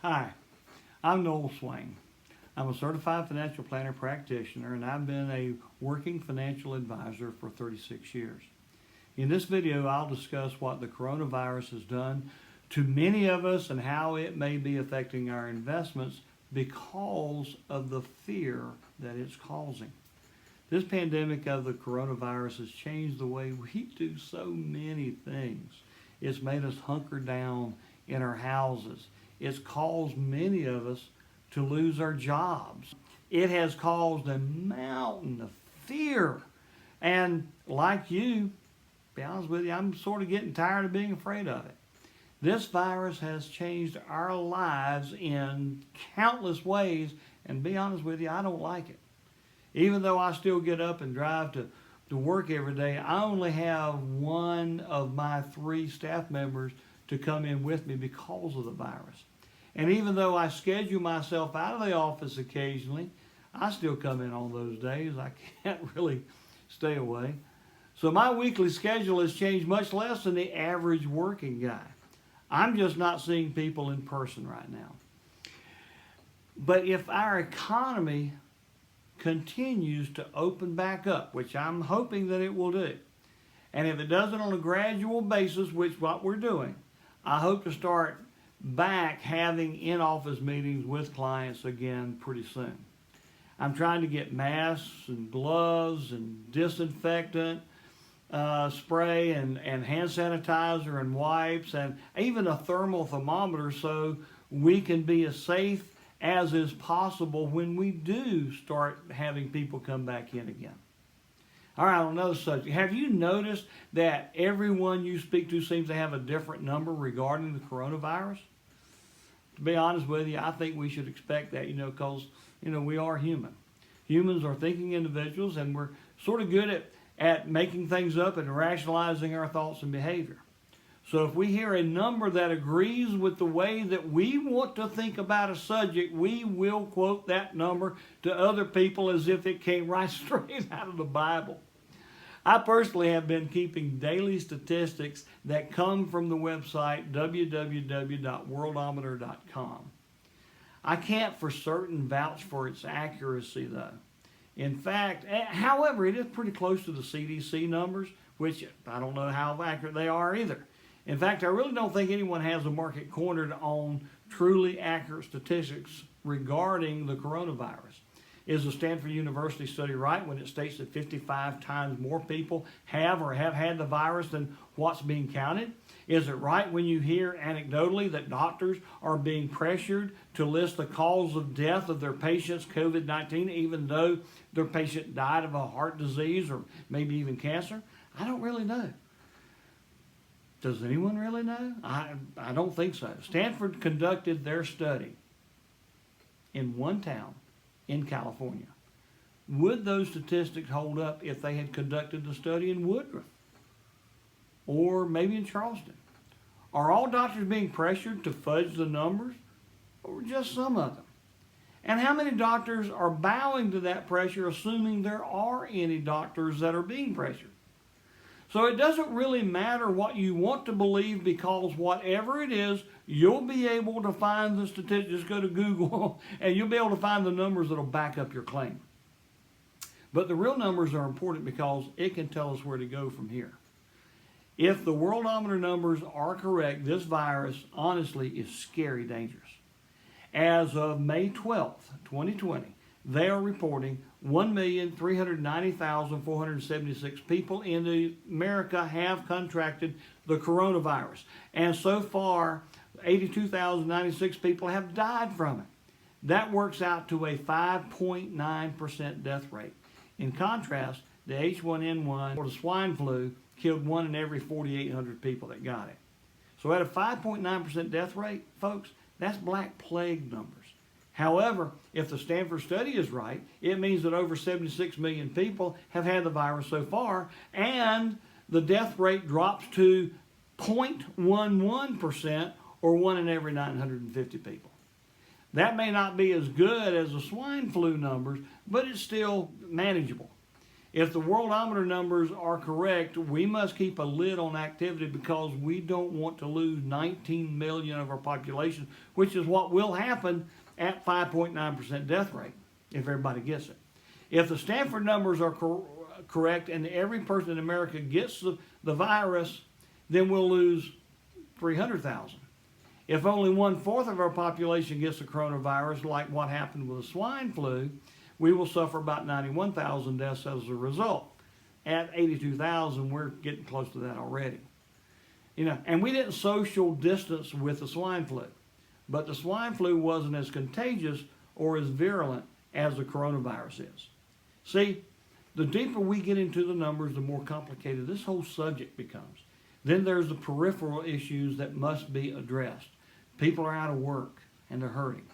Hi, I'm Noel Swain. I'm a certified financial planner practitioner, and I've been a working financial advisor for 36 years. In this video, I'll discuss what the coronavirus has done to many of us and how it may be affecting our investments because of the fear that it's causing. This pandemic of the coronavirus has changed the way we do so many things. It's made us hunker down in our houses. It's caused many of us to lose our jobs. It has caused a mountain of fear. And like you, to be honest with you, I'm sort of getting tired of being afraid of it. This virus has changed our lives in countless ways, and to be honest with you, I don't like it. Even though I still get up and drive to work every day, I only have one of my 3 staff members to come in with me because of the virus. And even though I schedule myself out of the office occasionally, I still come in on those days. I can't really stay away. So my weekly schedule has changed much less than the average working guy. I'm just not seeing people in person right now. But if our economy continues to open back up, which I'm hoping that it will do, and if it does it on a gradual basis, which is what we're doing, I hope to start back having in-office meetings with clients again pretty soon. I'm trying to get masks and gloves and disinfectant spray and hand sanitizer and wipes and even a thermal thermometer so we can be as safe as is possible when we do start having people come back in again. All right, on another subject, have you noticed that everyone you speak to seems to have a different number regarding the coronavirus? To be honest with you, I think we should expect that, because, we are human. Humans are thinking individuals, and we're sort of good at making things up and rationalizing our thoughts and behavior. So if we hear a number that agrees with the way that we want to think about a subject, we will quote that number to other people as if it came right straight out of the Bible. I personally have been keeping daily statistics that come from the website www.worldometer.com. I can't for certain vouch for its accuracy though. In fact, however, it is pretty close to the CDC numbers, which I don't know how accurate they are either. In fact, I really don't think anyone has the market cornered on truly accurate statistics regarding the coronavirus. Is the Stanford University study right when it states that 55 times more people have or have had the virus than what's being counted? Is it right when you hear anecdotally that doctors are being pressured to list the cause of death of their patient's COVID-19 even though their patient died of a heart disease or maybe even cancer? I don't really know. Does anyone really know? I don't think so. Stanford conducted their study in one town in California. Would those statistics hold up if they had conducted the study in Woodruff or maybe in Charleston? Are all doctors being pressured to fudge the numbers or just some of them? And how many doctors are bowing to that pressure, assuming there are any doctors that are being pressured? So it doesn't really matter what you want to believe, because whatever it is, you'll be able to find the statistics. Just go to Google and you'll be able to find the numbers that'll back up your claim. But the real numbers are important because it can tell us where to go from here. If the Worldometer numbers are correct, this virus honestly is scary dangerous. As of May 12th, 2020, they are reporting 1,390,476 people in America have contracted the coronavirus. And so far, 82,096 people have died from it. That works out to a 5.9% death rate. In contrast, the H1N1 or the swine flu killed 1 in every 4,800 people that got it. So at a 5.9% death rate, folks, that's Black Plague numbers. However, if the Stanford study is right, it means that over 76 million people have had the virus so far, and the death rate drops to 0.11%, or 1 in every 950 people. That may not be as good as the swine flu numbers, but it's still manageable. If the worldometer numbers are correct, we must keep a lid on activity because we don't want to lose 19 million of our population, which is what will happen at 5.9% death rate if everybody gets it. If the Stanford numbers are correct and every person in America gets the virus, then we'll lose 300,000. If only 1/4 of our population gets the coronavirus, like what happened with the swine flu, we will suffer about 91,000 deaths as a result. At 82,000, we're getting close to that already. And we didn't social distance with the swine flu, but the swine flu wasn't as contagious or as virulent as the coronavirus is. See, the deeper we get into the numbers, the more complicated this whole subject becomes. Then there's the peripheral issues that must be addressed. People are out of work and they're hurting.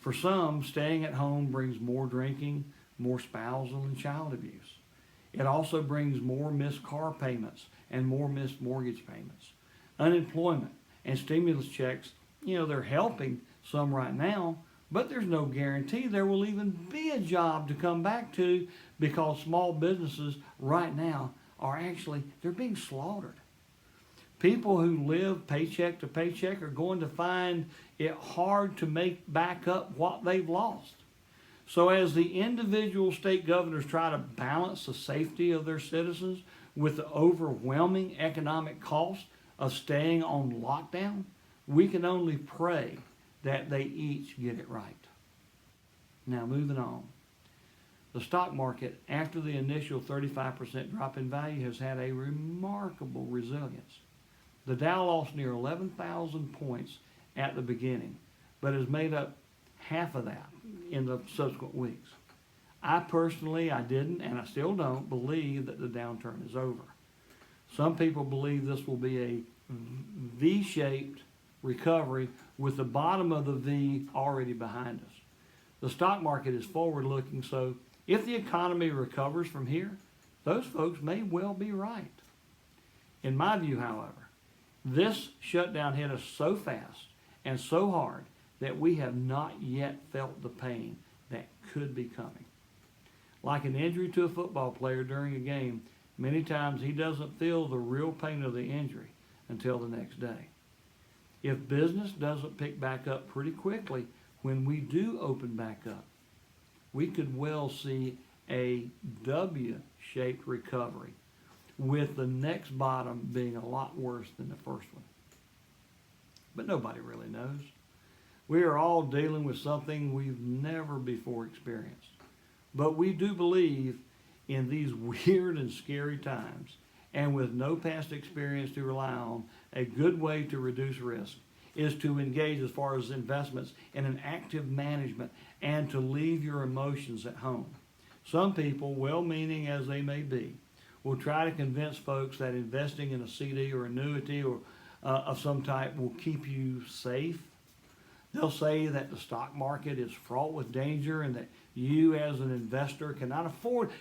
For some, staying at home brings more drinking, more spousal and child abuse. It also brings more missed car payments and more missed mortgage payments. Unemployment and stimulus checks, they're helping some right now, but there's no guarantee there will even be a job to come back to because small businesses right now they're being slaughtered. People who live paycheck to paycheck are going to find it hard to make back up what they've lost. So as the individual state governors try to balance the safety of their citizens with the overwhelming economic cost of staying on lockdown, we can only pray that they each get it right. Now moving on. The stock market, after the initial 35% drop in value, has had a remarkable resilience. The Dow lost near 11,000 points at the beginning, but has made up half of that in the subsequent weeks. I didn't, and I still don't, believe that the downturn is over. Some people believe this will be a V-shaped recovery with the bottom of the V already behind us. The stock market is forward-looking, so if the economy recovers from here, those folks may well be right. In my view, however, this shutdown hit us so fast and so hard that we have not yet felt the pain that could be coming. Like an injury to a football player during a game, many times he doesn't feel the real pain of the injury until the next day. If business doesn't pick back up pretty quickly when we do open back up, we could well see a W-shaped recovery, with the next bottom being a lot worse than the first one. But nobody really knows. We are all dealing with something we've never before experienced. But we do believe in these weird and scary times, and with no past experience to rely on, a good way to reduce risk is to engage as far as investments in an active management and to leave your emotions at home. Some people, well-meaning as they may be, will try to convince folks that investing in a CD or annuity or of some type will keep you safe. They'll say that the stock market is fraught with danger and that you as an investor can't afford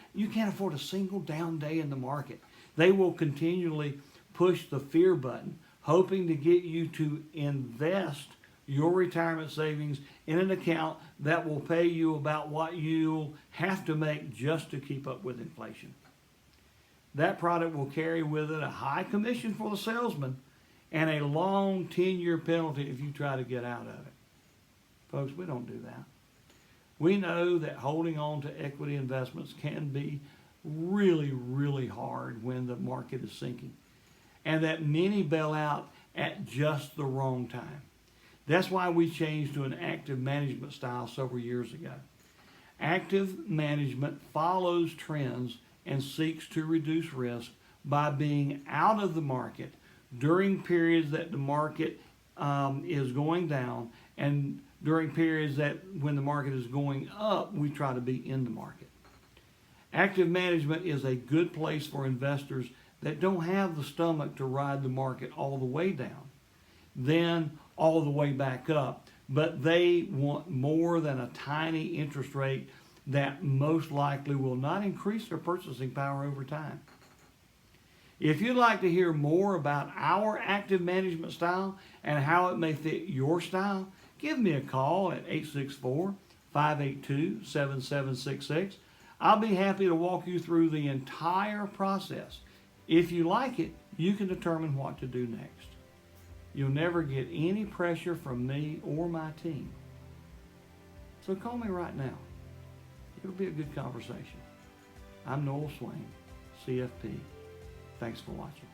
a single down day in the market. They will continually push the fear button, hoping to get you to invest your retirement savings in an account that will pay you about what you'll have to make just to keep up with inflation. That product will carry with it a high commission for the salesman and a long 10-year penalty if you try to get out of it. Folks, we don't do that. We know that holding on to equity investments can be really, really hard when the market is sinking, and that many bail out at just the wrong time. That's why we changed to an active management style several years ago. Active management follows trends and seeks to reduce risk by being out of the market during periods that the market is going down, and during periods that when the market is going up, we try to be in the market. Active management is a good place for investors that don't have the stomach to ride the market all the way down, then all the way back up, but they want more than a tiny interest rate that most likely will not increase their purchasing power over time. If you'd like to hear more about our active management style and how it may fit your style, give me a call at 864-582-7766. I'll be happy to walk you through the entire process. If you like it, you can determine what to do next. You'll never get any pressure from me or my team. So call me right now. It'll be a good conversation. I'm Noel Swain, CFP. Thanks for watching.